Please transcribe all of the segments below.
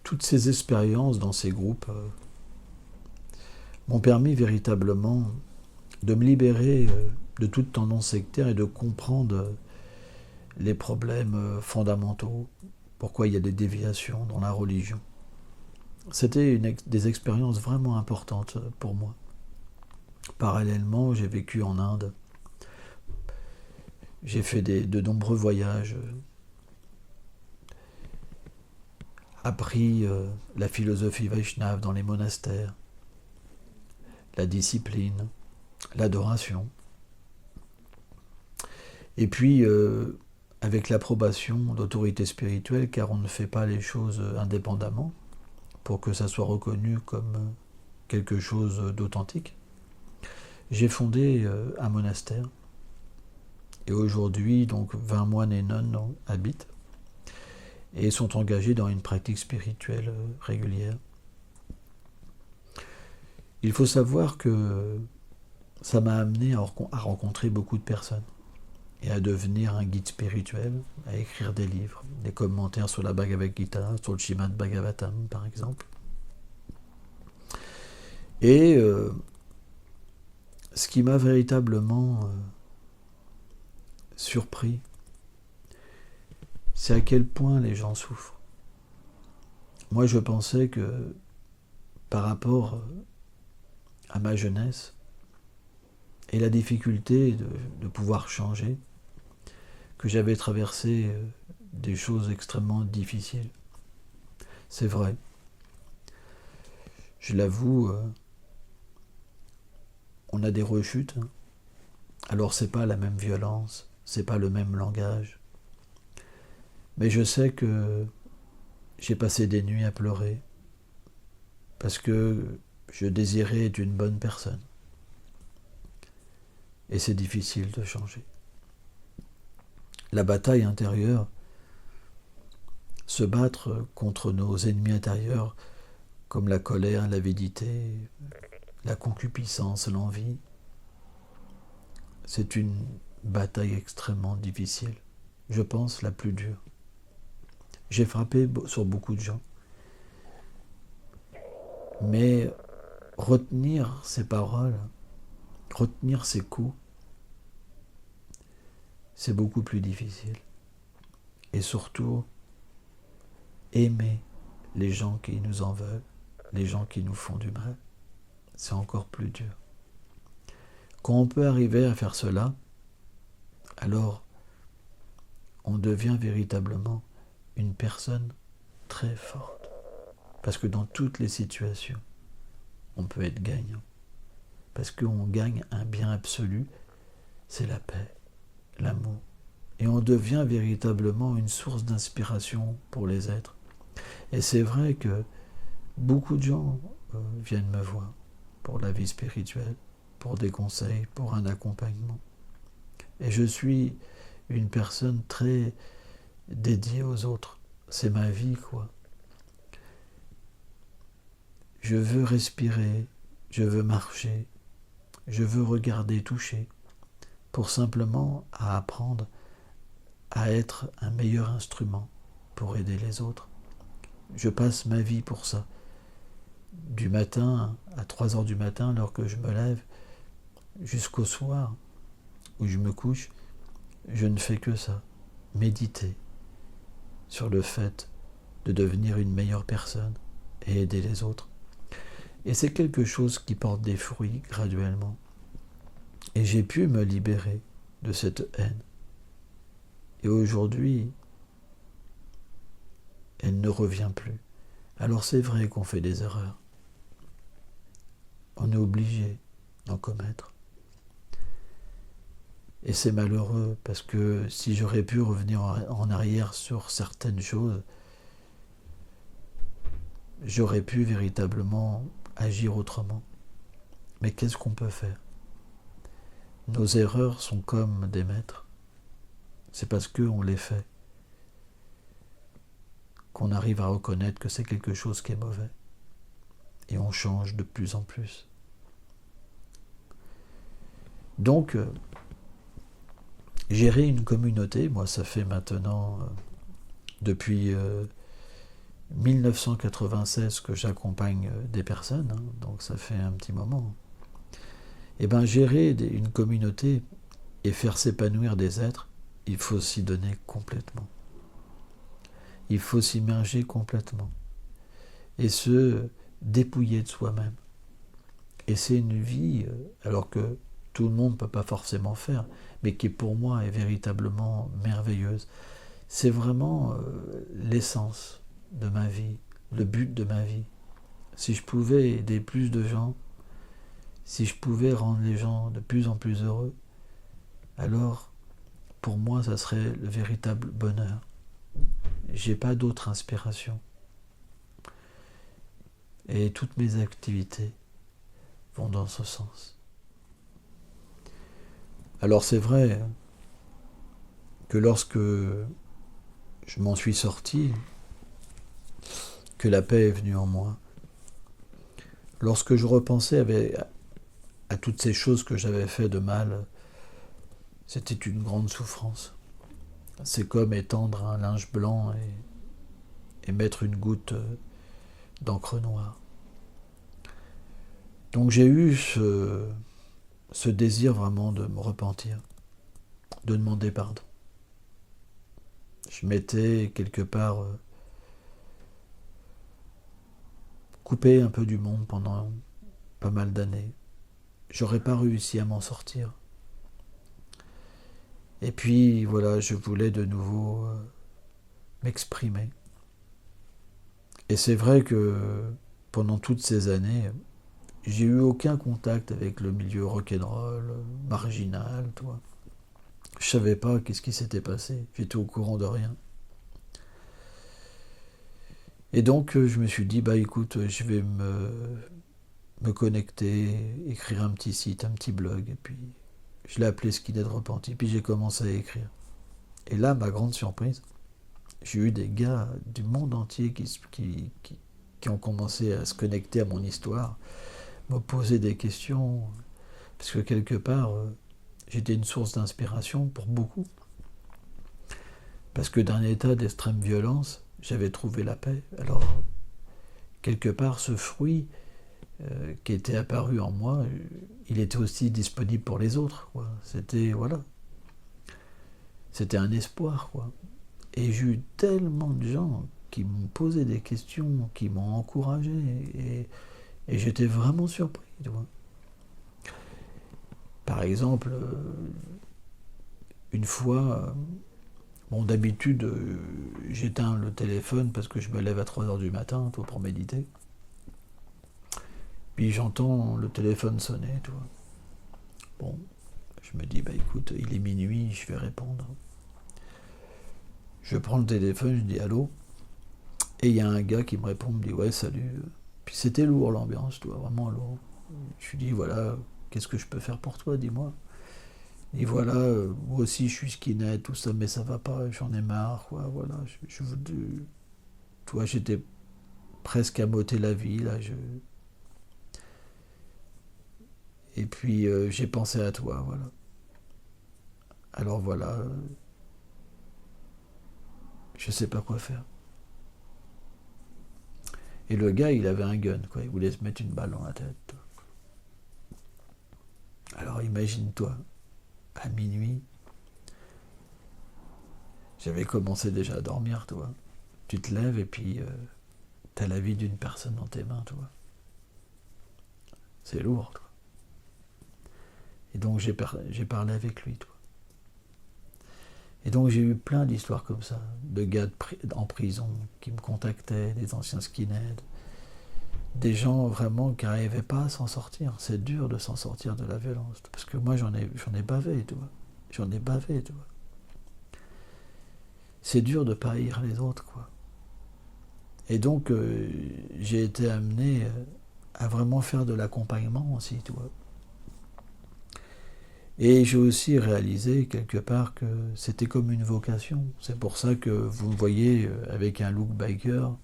toutes ces expériences dans ces groupes m'ont permis véritablement de me libérer de toute tendance sectaire et de comprendre les problèmes fondamentaux, pourquoi il y a des déviations dans la religion. C'était des expériences vraiment importantes pour moi. Parallèlement, j'ai vécu en Inde. J'ai fait de nombreux voyages, appris la philosophie Vaishnava dans les monastères, la discipline, l'adoration. Et puis, avec l'approbation d'autorités spirituelles, car on ne fait pas les choses indépendamment, pour que ça soit reconnu comme quelque chose d'authentique, j'ai fondé un monastère. Et aujourd'hui, donc 20 moines et nonnes habitent et sont engagés dans une pratique spirituelle régulière. Il faut savoir que ça m'a amené à rencontrer beaucoup de personnes et à devenir un guide spirituel, à écrire des livres, des commentaires sur la Bhagavad Gita, sur le Srimad Bhagavatam par exemple. Et ce qui m'a véritablement surpris, c'est à quel point les gens souffrent. Moi, je pensais que par rapport à ma jeunesse et la difficulté de pouvoir changer, que j'avais traversé des choses extrêmement difficiles. C'est vrai. Je l'avoue, on a des rechutes. Alors c'est pas la même violence, c'est pas le même langage. Mais je sais que j'ai passé des nuits à pleurer parce que je désirais être une bonne personne. Et c'est difficile de changer. La bataille intérieure, se battre contre nos ennemis intérieurs comme la colère, l'avidité, la concupiscence, l'envie, c'est une bataille extrêmement difficile. Je pense la plus dure. J'ai frappé sur beaucoup de gens. Mais retenir ces paroles, retenir ces coups, c'est beaucoup plus difficile. Et surtout, aimer les gens qui nous en veulent, les gens qui nous font du mal, c'est encore plus dur. Quand on peut arriver à faire cela, alors on devient véritablement une personne très forte. Parce que dans toutes les situations, on peut être gagnant. Parce qu'on gagne un bien absolu, c'est la paix, l'amour. Et on devient véritablement une source d'inspiration pour les êtres. Et c'est vrai que beaucoup de gens viennent me voir pour la vie spirituelle, pour des conseils, pour un accompagnement. Et je suis une personne très dédiée aux autres. C'est ma vie, quoi. Je veux respirer, je veux marcher, je veux regarder, toucher, pour simplement apprendre à être un meilleur instrument pour aider les autres. Je passe ma vie pour ça. Du matin à 3 heures du matin, alors que je me lève, jusqu'au soir où je me couche, je ne fais que ça. Méditer sur le fait de devenir une meilleure personne et aider les autres. Et c'est quelque chose qui porte des fruits graduellement. Et j'ai pu me libérer de cette haine. Et aujourd'hui, elle ne revient plus. Alors c'est vrai qu'on fait des erreurs. On est obligé d'en commettre. Et c'est malheureux parce que si j'aurais pu revenir en arrière sur certaines choses, j'aurais pu véritablement agir autrement. Mais qu'est-ce qu'on peut faire? Nos erreurs sont comme des maîtres. C'est parce qu'on les fait qu'on arrive à reconnaître que c'est quelque chose qui est mauvais. Et on change de plus en plus. Donc, gérer une communauté, moi ça fait maintenant, depuis 1996 que j'accompagne des personnes, hein, donc ça fait un petit moment. Et bien gérer une communauté et faire s'épanouir des êtres, il faut s'y donner complètement. Il faut s'immerger complètement. Et se dépouiller de soi-même. Et c'est une vie, alors que tout le monde ne peut pas forcément faire, mais qui pour moi est véritablement merveilleuse. C'est vraiment l'essence de ma vie, le but de ma vie. Si je pouvais aider plus de gens, si je pouvais rendre les gens de plus en plus heureux, alors pour moi ça serait le véritable bonheur. J'ai pas d'autre inspiration. Et toutes mes activités vont dans ce sens. Alors c'est vrai que lorsque je m'en suis sorti, que la paix est venue en moi, lorsque je repensais à toutes ces choses que j'avais fait de mal, c'était une grande souffrance. C'est comme étendre un linge blanc et mettre une goutte d'encre noire. Donc j'ai eu ce désir vraiment de me repentir, de demander pardon. Je m'étais quelque part coupé un peu du monde pendant pas mal d'années. J'aurais pas réussi à m'en sortir. Et puis voilà, je voulais de nouveau m'exprimer. Et c'est vrai que pendant toutes ces années, j'ai eu aucun contact avec le milieu rock'n'roll, marginal, toi. Je savais pas qu'est-ce qui s'était passé. J'étais au courant de rien. Et donc je me suis dit, bah écoute, je vais me connecter, écrire un petit site, un petit blog, et puis je l'ai appelé Skinhead Repenti, puis j'ai commencé à écrire. Et là, ma grande surprise, j'ai eu des gars du monde entier qui ont commencé à se connecter à mon histoire, me poser des questions, parce que quelque part, j'étais une source d'inspiration pour beaucoup. Parce que d'un état d'extrême violence, j'avais trouvé la paix. Alors, quelque part, ce fruit qui était apparu en moi, il était aussi disponible pour les autres, quoi. C'était, voilà, c'était un espoir, quoi. Et j'ai eu tellement de gens qui m'ont posé des questions, qui m'ont encouragé, et j'étais vraiment surpris, tu vois. Par exemple, une fois, bon, d'habitude, j'éteins le téléphone parce que je me lève à 3 heures du matin, toi, pour méditer. Puis j'entends le téléphone sonner, tu vois. Bon, je me dis, bah écoute, il est minuit, je vais répondre. Je prends le téléphone, je dis allô, et il y a un gars qui me répond, me dit ouais, salut. Puis c'était lourd l'ambiance, toi, vraiment lourd. Je lui dis voilà, qu'est-ce que je peux faire pour toi, dis-moi. Et voilà, moi aussi je suis skinhead, tout ça, mais ça va pas, j'en ai marre, quoi, voilà. Toi, j'étais presque à m'ôter la vie, là, Et puis j'ai pensé à toi, voilà. Alors voilà, je sais pas quoi faire. Et le gars, il avait un gun, quoi. Il voulait se mettre une balle dans la tête. Alors imagine-toi, à minuit, j'avais commencé déjà à dormir, toi. Tu te lèves et puis t'as la vie d'une personne dans tes mains, toi. C'est lourd, toi. Et donc j'ai parlé avec lui, toi. Et donc j'ai eu plein d'histoires comme ça, de gars en prison qui me contactaient, des anciens skinheads, des gens vraiment qui n'arrivaient pas à s'en sortir. C'est dur de s'en sortir de la violence, parce que moi j'en ai bavé, tu vois. J'en ai bavé, tu vois. C'est dur de ne pas haïr les autres, quoi. Et donc j'ai été amené à vraiment faire de l'accompagnement aussi, tu vois. Et j'ai aussi réalisé quelque part que c'était comme une vocation. C'est pour ça que vous me voyez avec un look biker.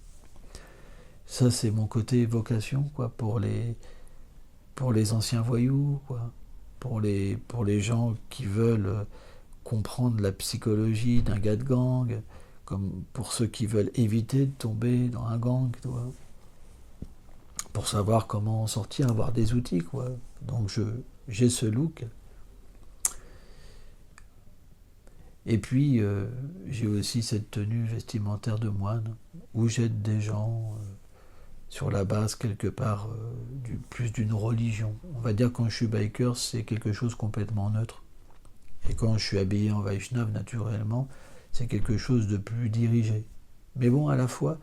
Ça, c'est mon côté vocation, quoi, pour les anciens voyous, quoi, pour les gens qui veulent comprendre la psychologie d'un gars de gang, comme pour ceux qui veulent éviter de tomber dans un gang, pour savoir comment en sortir, avoir des outils, quoi. Donc j'ai ce look. Et puis j'ai aussi cette tenue vestimentaire de moine, où j'aide des gens sur la base quelque part plus d'une religion. On va dire quand je suis biker, c'est quelque chose complètement neutre. Et quand je suis habillé en Vaishnav, naturellement, c'est quelque chose de plus dirigé. Mais bon, à la fois,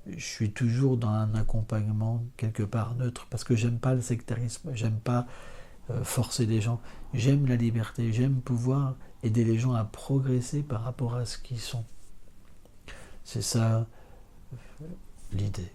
je suis toujours dans un accompagnement quelque part neutre, parce que j'aime pas le sectarisme, j'aime pas forcer les gens, j'aime la liberté, j'aime pouvoir aider les gens à progresser par rapport à ce qu'ils sont. C'est ça l'idée.